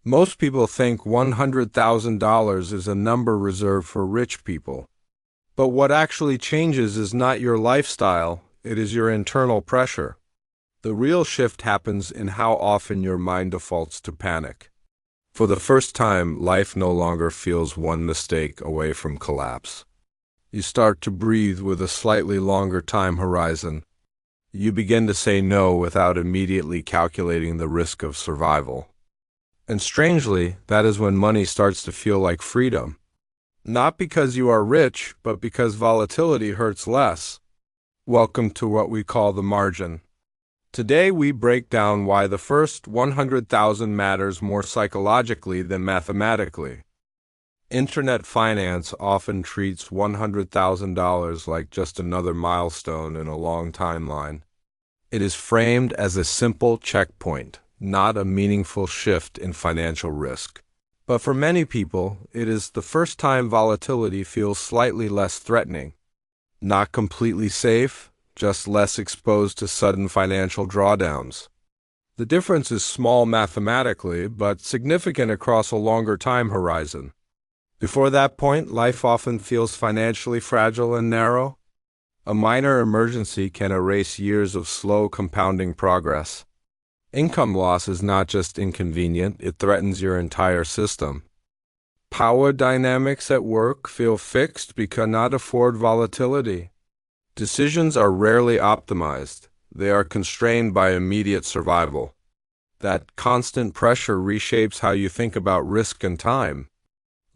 Most people think $100,000 is a number reserved for rich people. But what actually changes is not your lifestyle, it is your internal pressure. The real shift happens in how often your mind defaults to panic. For the first time, life no longer feels one mistake away from collapse. You start to breathe with a slightly longer time horizon. You begin to say no without immediately calculating the risk of survival. And strangely, that is when money starts to feel like freedom. Not because you are rich, but because volatility hurts less. Welcome to what we call the margin. Today we break down why the first 100,000 matters more psychologically than mathematically. Internet finance often treats $100,000 like just another milestone in a long timeline. It is framed as a simple checkpoint, not a meaningful shift in financial risk. But for many people, it is the first time volatility feels slightly less threatening. Not completely safe, just less exposed to sudden financial drawdowns. The difference is small mathematically, but significant across a longer time horizon. Before that point, life often feels financially fragile and narrow. A minor emergency can erase years of slow compounding progress. Income loss is not just inconvenient, it threatens your entire system. Power dynamics at work feel fixed because cannot afford volatility. Decisions are rarely optimized. They are constrained by immediate survival. That constant pressure reshapes how you think about risk and time.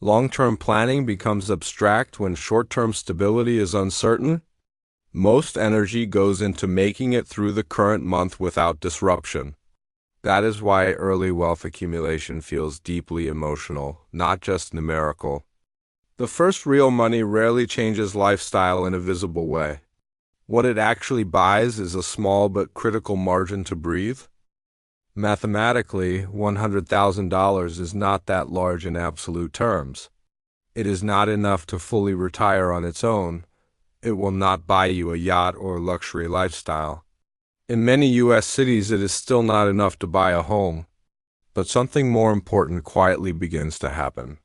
Long-term planning becomes abstract when short-term stability is uncertain. Most energy goes into making it through the current month without disruption. That is why early wealth accumulation feels deeply emotional, not just numerical. The first real money rarely changes lifestyle in a visible way. What it actually buys is a small but critical margin to breathe. Mathematically, $100,000 is not that large in absolute terms. It is not enough to fully retire on its own. It will not buy you a yacht or luxury lifestyle. In many U.S. cities, it is still not enough to buy a home. But something more important quietly begins to happen.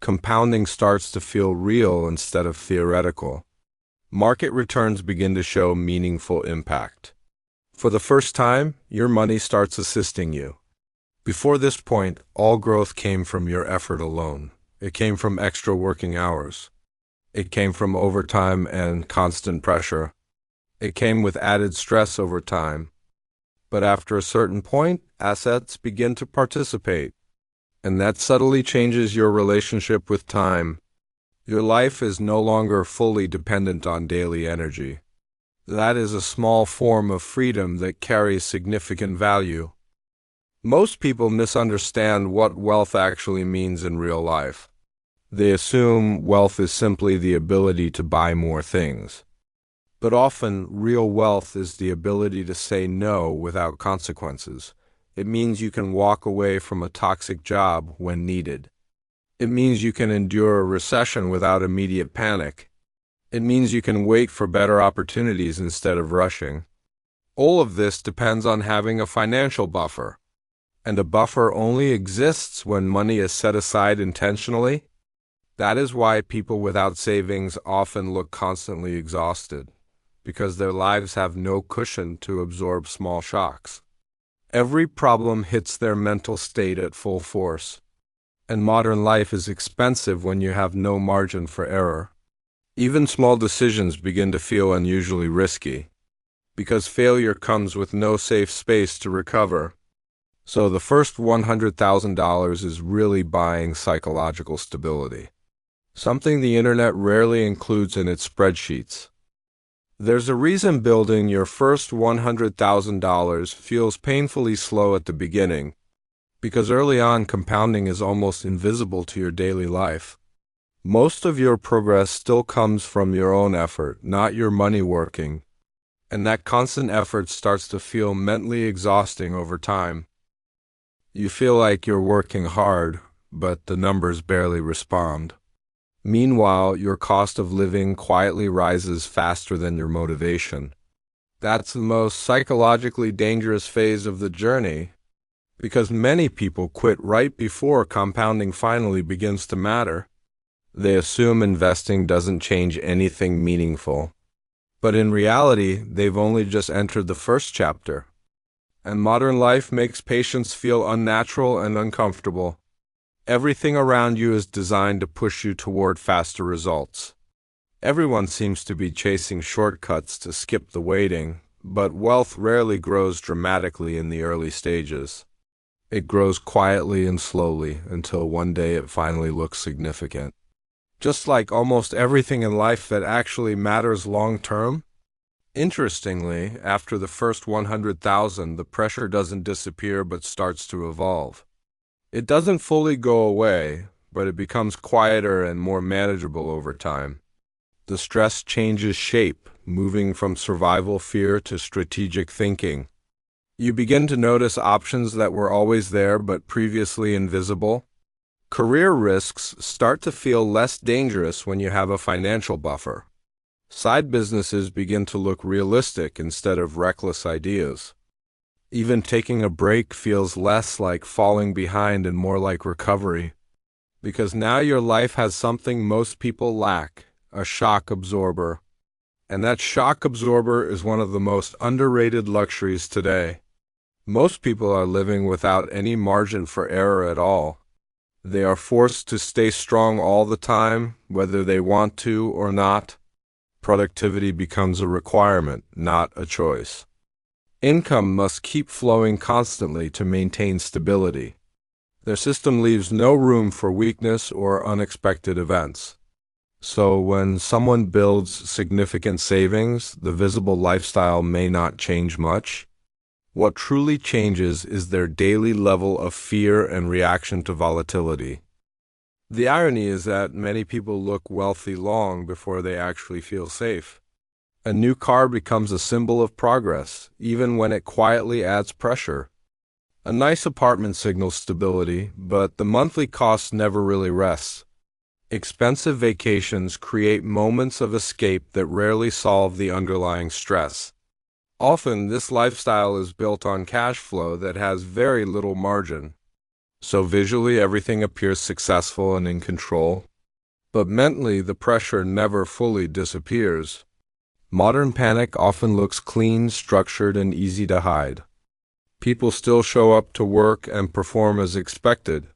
Compounding starts to feel real instead of theoretical. Market returns begin to show meaningful impact. For the first time, your money starts assisting you. Before this point, all growth came from your effort alone. It came from extra working hours. It came from overtime and constant pressure. It came with added stress over time. But after a certain point, assets begin to participate. And that subtly changes your relationship with time. Your life is no longer fully dependent on daily energy. That is a small form of freedom that carries significant value. Most people misunderstand what wealth actually means in real life. They assume wealth is simply the ability to buy more things. But often, real wealth is the ability to say no without consequences. It means you can walk away from a toxic job when needed. It means you can endure a recession without immediate panic. It means you can wait for better opportunities instead of rushing. All of this depends on having a financial buffer. And a buffer only exists when money is set aside intentionally. That is why people without savings often look constantly exhausted, because their lives have no cushion to absorb small shocks. Every problem hits their mental state at full force. And modern life is expensive when you have no margin for error. Even small decisions begin to feel unusually risky, because failure comes with no safe space to recover. So the first $100,000 is really buying psychological stability, something the internet rarely includes in its spreadsheets. There's a reason building your first $100,000 feels painfully slow at the beginning, because early on compounding is almost invisible to your daily life. Most of your progress still comes from your own effort, not your money working, and that constant effort starts to feel mentally exhausting over time. You feel like you're working hard, but the numbers barely respond. Meanwhile, your cost of living quietly rises faster than your motivation. That's the most psychologically dangerous phase of the journey, because many people quit right before compounding finally begins to matter. They assume investing doesn't change anything meaningful. But in reality, they've only just entered the first chapter. And modern life makes patience feel unnatural and uncomfortable. Everything around you is designed to push you toward faster results. Everyone seems to be chasing shortcuts to skip the waiting, but wealth rarely grows dramatically in the early stages. It grows quietly and slowly until one day it finally looks significant. Just like almost everything in life that actually matters long term. Interestingly, after the first 100,000, the pressure doesn't disappear but starts to evolve. It doesn't fully go away, but it becomes quieter and more manageable over time. The stress changes shape, moving from survival fear to strategic thinking. You begin to notice options that were always there but previously invisible. Career risks start to feel less dangerous when you have a financial buffer. Side businesses begin to look realistic instead of reckless ideas. Even taking a break feels less like falling behind and more like recovery. Because now your life has something most people lack, a shock absorber. And that shock absorber is one of the most underrated luxuries today. Most people are living without any margin for error at all. They are forced to stay strong all the time, whether they want to or not. Productivity becomes a requirement, not a choice. Income must keep flowing constantly to maintain stability. Their system leaves no room for weakness or unexpected events. So when someone builds significant savings, the visible lifestyle may not change much. What truly changes is their daily level of fear and reaction to volatility. The irony is that many people look wealthy long before they actually feel safe. A new car becomes a symbol of progress, even when it quietly adds pressure. A nice apartment signals stability, but the monthly cost never really rests. Expensive vacations create moments of escape that rarely solve the underlying stress. Often, this lifestyle is built on cash flow that has very little margin. So visually, everything appears successful and in control. But mentally, the pressure never fully disappears. Modern panic often looks clean, structured, and easy to hide. People still show up to work and perform as expected.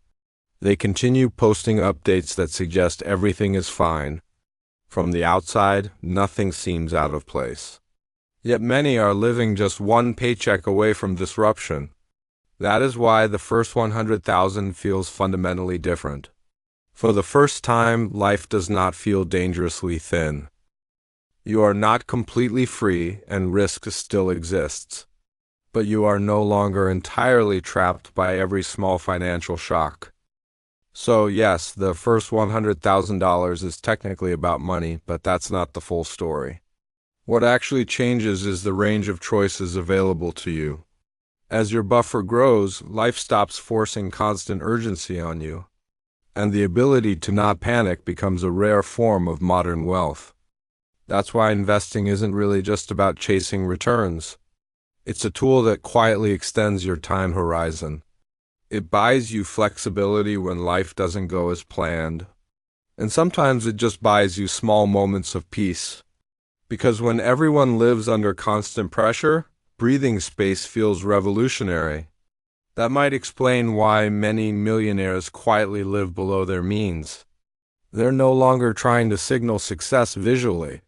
They continue posting updates that suggest everything is fine. From the outside, nothing seems out of place. Yet many are living just one paycheck away from disruption. That is why the first 100,000 feels fundamentally different. For the first time, life does not feel dangerously thin. You are not completely free and risk still exists. But you are no longer entirely trapped by every small financial shock. So yes, the first $100,000 is technically about money, but that's not the full story. What actually changes is the range of choices available to you. As your buffer grows, life stops forcing constant urgency on you, and the ability to not panic becomes a rare form of modern wealth. That's why investing isn't really just about chasing returns. It's a tool that quietly extends your time horizon. It buys you flexibility when life doesn't go as planned, and sometimes it just buys you small moments of peace. Because when everyone lives under constant pressure, breathing space feels revolutionary. That might explain why many millionaires quietly live below their means. They're no longer trying to signal success visually.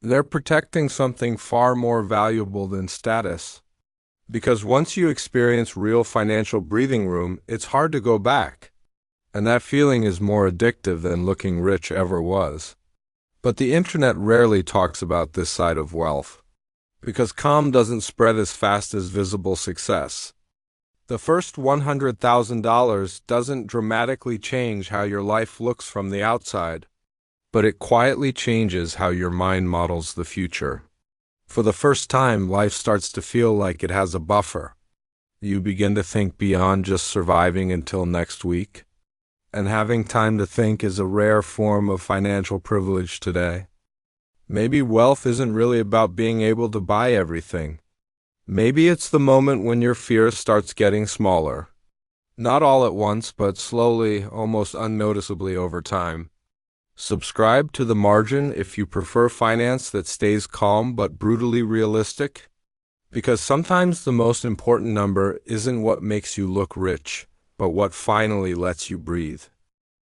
They're protecting something far more valuable than status. Because once you experience real financial breathing room, it's hard to go back. And that feeling is more addictive than looking rich ever was. But the internet rarely talks about this side of wealth. Because calm doesn't spread as fast as visible success. The first $100,000 doesn't dramatically change how your life looks from the outside, but it quietly changes how your mind models the future. For the first time, life starts to feel like it has a buffer. You begin to think beyond just surviving until next week. And having time to think is a rare form of financial privilege today. Maybe wealth isn't really about being able to buy everything. Maybe it's the moment when your fear starts getting smaller. Not all at once, but slowly, almost unnoticeably over time. Subscribe to The Margin if you prefer finance that stays calm but brutally realistic. Because sometimes the most important number isn't what makes you look rich, but what finally lets you breathe.